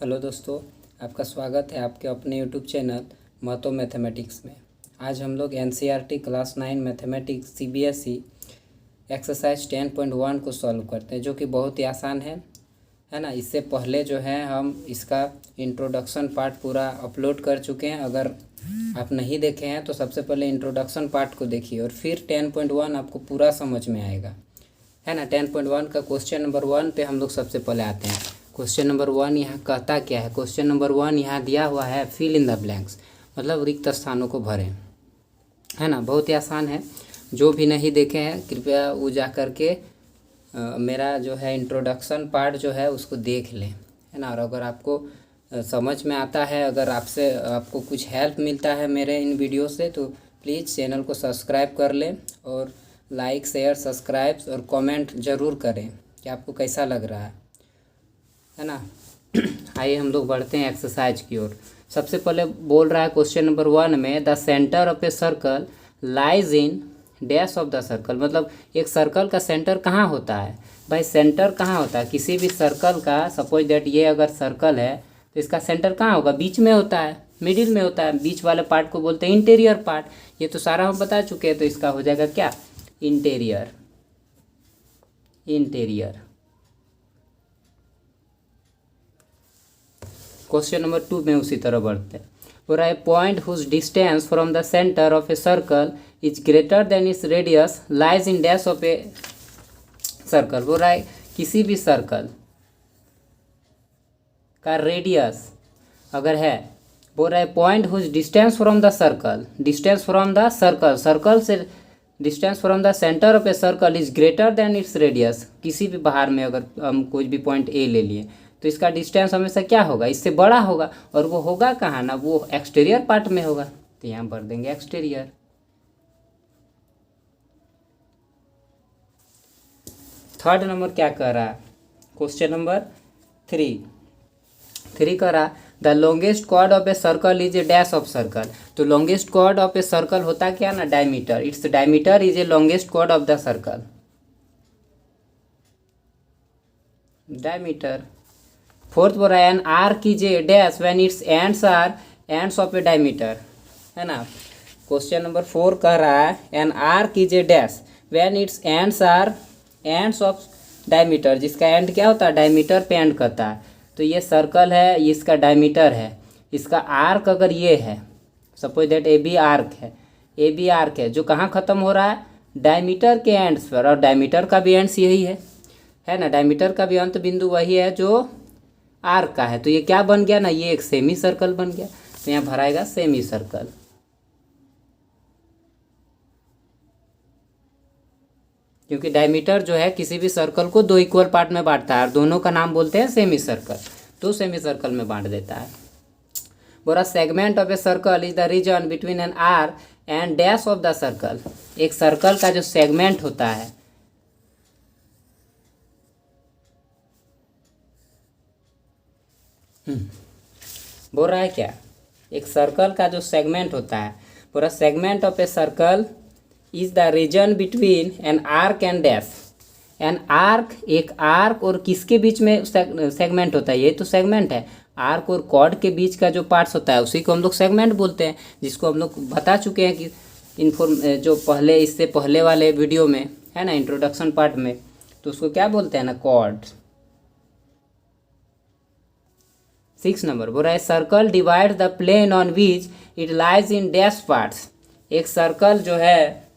Hello दोस्तों, आपका स्वागत है आपके अपने यूट्यूब चैनल महतो मैथमेटिक्स में। आज हम लोग NCERT class 9 mathematics CBSE exercise 10.1 को सॉल्व करते हैं, जो कि बहुत ही आसान है ना। इससे पहले जो है हम इसका इंट्रोडक्शन पार्ट पूरा अपलोड कर चुके हैं। अगर आप नहीं देखे हैं तो सबसे पहले इंट्रोडक्शन पार्ट को देखिए और फिर 10.1 आपको पूरा समझ में आएगा, है ना। 10.1 का क्वेश्चन नंबर 1 पे हम लोग सबसे पहले आते हैं। क्वेश्चन नंबर 1 यहाँ कहता क्या है? क्वेश्चन नंबर 1 यहाँ दिया हुआ है फिल इन द ब्लैंक्स, मतलब रिक्त स्थानों को भरें, है ना। बहुत ही आसान है। जो भी नहीं देखे हैं कृपया वो जा करके मेरा जो है इंट्रोडक्शन पार्ट जो है उसको देख लें, है ना। और अगर आपको समझ में आता है, अगर आपको कुछ हेल्प मिलता है मेरे इन वीडियो से, तो प्लीज़ चैनल को सब्सक्राइब कर लें और लाइक शेयर सब्सक्राइब और कमेंट ज़रूर करें कि आपको कैसा लग रहा है ना। आइए हम लोग बढ़ते हैं एक्सरसाइज की ओर। सबसे पहले बोल रहा है क्वेश्चन नंबर 1 में, the centre of a circle lies in dash of the circle, मतलब एक सर्कल का सेंटर कहाँ होता है? भाई सेंटर कहाँ होता है किसी भी सर्कल का? सपोज दैट ये अगर सर्कल है तो इसका सेंटर कहाँ होगा? बीच में होता है, मिडिल में होता है। बीच वाले पार्ट को बोलते हैं इंटीरियर पार्ट। ये तो सारा हम बता चुके हैं, तो इसका हो जाएगा क्या? इंटीरियर। क्वेश्चन नंबर 2 में उसी तरह बढ़ते हैं। बोल रहा है point whose distance from the centre of a circle is greater than its radius lies in dash of a circle. बोल रहा है किसी भी सर्कल का रेडियस अगर है, बोल रहा है point whose distance from the circle, circle से distance from the centre of a circle is greater than its radius. किसी भी बाहर में अगर हम कोई भी पॉइंट ए ले लिए तो इसका डिस्टेंस हमेशा क्या होगा? इससे बड़ा होगा। और वो होगा कहाँ ना? वो एक्सटीरियर पार्ट में होगा, तो यहाँ भर देंगे एक्सटीरियर। थर्ड नंबर क्या कह रहा है? क्वेश्चन नंबर 3 कह रहा the longest chord of a circle is a dash of circle. तो longest chord of a circle होता क्या ना? Diameter. It's diameter is a longest chord of the circle. Diameter. Fourth बोल रहा है एन आर कीजिए dash when its ends are ends of a diameter, है ना। क्वेश्चन नंबर 4 कह रहा है एन आर कीजिए dash when its ends are ends of diameter, जिसका एंड क्या होता है? डायमीटर पे एंड करता है। तो ये सर्कल है, ये इसका डायमीटर है। इसका आर्क अगर ये है, suppose that A B arc है, जो कहाँ ख़त्म हो रहा है? डायमीटर के एंड्स पर। और डायमीटर का भी एंड्स यही है ना। डायमीटर का भी अंत बिंदु वही है जो आर्क का है। तो ये क्या बन गया ना? ये एक सेमी सर्कल बन गया। तो यहाँ भराएगा सेमी सर्कल। क्योंकि डायमीटर जो है किसी भी सर्कल को 2 इक्वल पार्ट में बांटता है और दोनों का नाम बोलते हैं सेमी सर्कल, तो सेमी सर्कल में बांट देता है। बोला segment of a circle is the region between an arc and dash of the circle. एक सर्कल का जो सेगमेंट होता है, बोल रहा है क्या? एक सर्कल का जो सेगमेंट होता है, पूरा segment of a circle is the region between an arc and dash. An arc, एक आर्क और किसके बीच में सेगमेंट होता है? ये तो सेगमेंट है। आर्क और कॉर्ड के बीच का जो पार्ट्स होता है उसी को हम लोग सेगमेंट बोलते हैं, जिसको हम लोग बता चुके हैं कि जो पहले इससे पहले वाले वीडियो में, है ना, इंट्रोडक्शन पार्ट में, तो उसको क्या बोलते हैं ना? कॉर्ड। 6 नंबर बोल रहा है circle divide the plane on which it lies in dash parts. एक सर्कल जो है,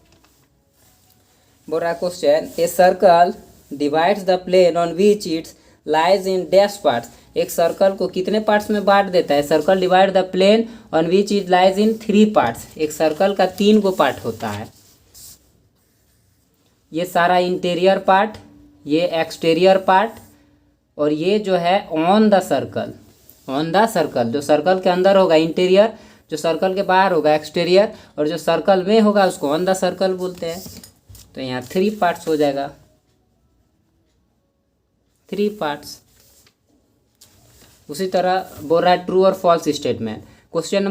बोल रहा है question a circle divides the plane on which its lies in dash parts. एक सर्कल को कितने पार्ट्स में बांट देता है? Circle divide the plane on which it lies in 3 parts. एक सर्कल का 3 गो पार्ट होता है। ये सारा इंटीरियर पार्ट, ये एक्सटीरियर पार्ट, और ये जो है ऑन द सर्कल जो सर्कल के अंदर होगा इंटीरियर, जो सर्कल के बाहर होगा एक्सटीरियर, और जो सर्कल में होगा उसको ऑन द सर्कल बोलते हैं। तो यहाँ 3 पार्ट्स हो जाएगा, 3 पार्ट्स। उसी तरह बोल रहा है ट्रू और फॉल्स स्टेटमेंट। क्वेश्चन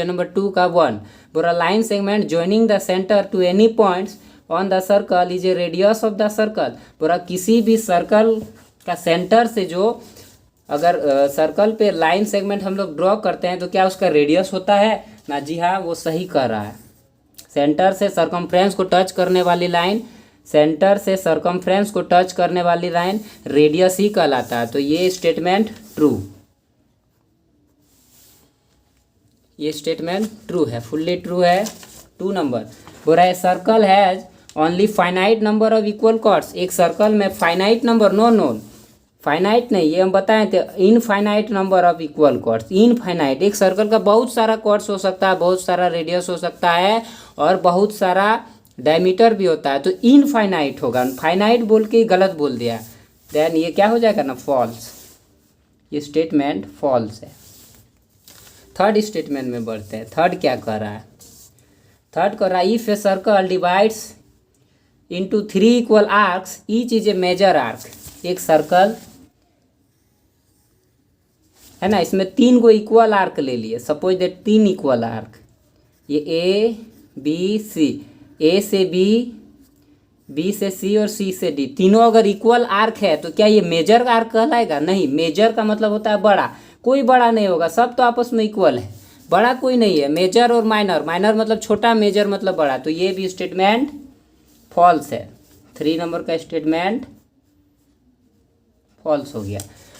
नंबर 2 का 1 बोल रहा line segment joining the centre to any points on the circle is a radius of the circle. बोल रहा किसी भी सर्कल का सेंटर से जो अगर सर्कल पे लाइन सेगमेंट हम लोग ड्रॉ करते हैं तो क्या उसका रेडियस होता है ना? जी हाँ, वो सही कर रहा है। सेंटर से सरकमफ्रेंस को टच करने वाली लाइन, सेंटर से सरकमफ्रेंस को टच करने वाली लाइन रेडियस ही कहलाता है। तो ये स्टेटमेंट ट्रू, ये स्टेटमेंट ट्रू है, फुल्ली ट्रू है। 2 नंबर बोल रहा है circle has only finite number of equal chords. एक सर्कल में finite number, no non finite नहीं, ये हम बताएं थे infinite number of equal chords. Infinite, एक सर्कल का बहुत सारा कॉर्ड्स हो सकता है, बहुत सारा रेडियस हो सकता है और बहुत सारा डायमीटर भी होता है, तो इनफाइनाइट होगा। फाइनाइट बोल के गलत बोल दिया, देन ये क्या हो जाएगा ना? फॉल्स। ये स्टेटमेंट फॉल्स है। थर्ड स्टेटमेंट में बढ़ते हैं। थर्ड क्या कर रहा है? थर्ड कर रहा है if a circle divides into 3 equal arcs each is a major arc. एक सर्कल है ना, इसमें 3 को इक्वल आर्क ले लिए, सपोज दैट 3 इक्वल आर्क, ये ए बी सी, ए से बी, बी से सी और सी से डी, तीनों अगर इक्वल आर्क है तो क्या ये मेजर आर्क कहलाएगा? नहीं, मेजर का मतलब होता है बड़ा, कोई बड़ा नहीं होगा, सब तो आपस में इक्वल है, बड़ा कोई नहीं है। मेजर और माइनर, माइनर मतलब छोटा, मेजर मतलब बड़ा, तो ये भी स्टेटमेंट फॉल्स है। 3 नंबर का स्टेटमेंट फॉल्स हो गया।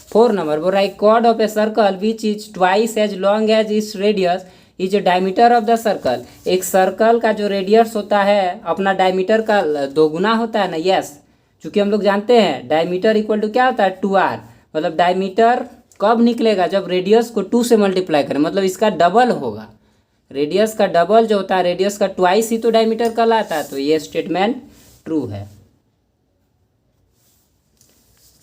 4 नंबर बोल रहा है chord of a circle which is twice as long as its radius is a diameter of the circle. एक सर्कल का जो रेडियस होता है अपना डायमीटर का 2 गुना होता है ना? यस, चूंकि हम लोग जानते हैं डायमीटर इक्वल टू क्या होता है? 2r। मतलब डायमीटर कब निकलेगा? जब रेडियस को 2 से मल्टीप्लाई करें, मतलब इसका डबल होगा। रेडियस का डबल जो होता है, रेडियस का ट्वाइस ही तो डायमीटर कहलाता है, तो ये स्टेटमेंट ट्रू है।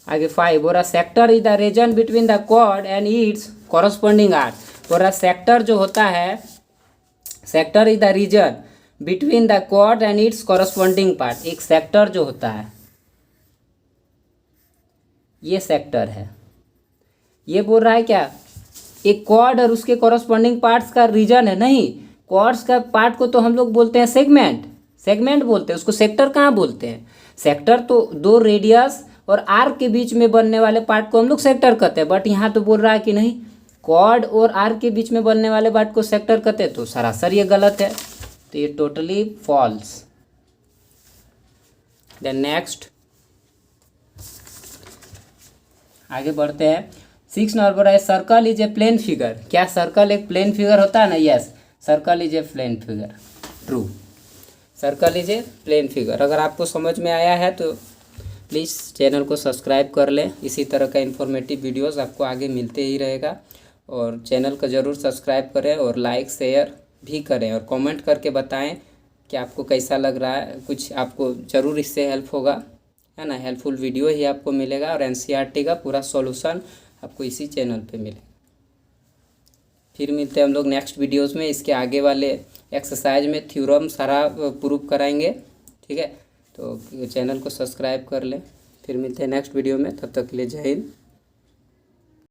आगे 5 बोल रहा sector is the region between the chord and its corresponding arc. बोल रहा सेक्टर जो होता है, sector is the region between the chord and its corresponding part. एक सेक्टर जो होता है, ये सेक्टर है। ये बोल रहा है क्या एक कॉर्ड और उसके कॉरस्पॉन्डिंग पार्ट्स का रीजन है? नहीं, कॉर्ड्स का पार्ट को तो हम लोग बोलते हैं सेगमेंट, सेगमेंट बोलते हैं उसको, सेक्टर कहाँ बोलते हैं? सेक्टर तो 2 रेडियस और आर्क के बीच में बनने वाले पार्ट को हम लोग सेक्टर कहते हैं, बट यहाँ तो बोल रहा है कि नहीं, कॉर्ड और आर्क के बीच में बनने वाले पार्ट को सेक्टर कहते हैं, तो सरासर ये गलत है, तो ये टोटली फॉल्स। देन नेक्स्ट आगे बढ़ते हैं। 6 नंबर है circle is a plane figure. क्या सर्कल एक प्लेन फिगर होता है ना? Yes, circle is a plane figure, true, circle is a plane figure. अगर आपको समझ में आया है तो प्लीज़ चैनल को सब्सक्राइब कर लें, इसी तरह का इन्फॉर्मेटिव वीडियोस आपको आगे मिलते ही रहेगा। और चैनल को ज़रूर सब्सक्राइब करें और लाइक शेयर भी करें और कमेंट करके बताएं कि आपको कैसा लग रहा है। कुछ आपको ज़रूर इससे हेल्प होगा, है ना, हेल्पफुल वीडियो ही आपको मिलेगा और एनसीईआरटी का पूरा सॉल्यूशन आपको इसी चैनल पे मिलेगा। फिर मिलते हैं हम लोग नेक्स्ट वीडियोज़ में। इसके आगे वाले एक्सरसाइज में थ्योरम सारा प्रूव कराएंगे, ठीक है? तो चैनल को सब्सक्राइब कर लें। फिर मिलते हैं नेक्स्ट वीडियो में, तब तक के लिए जय हिंद।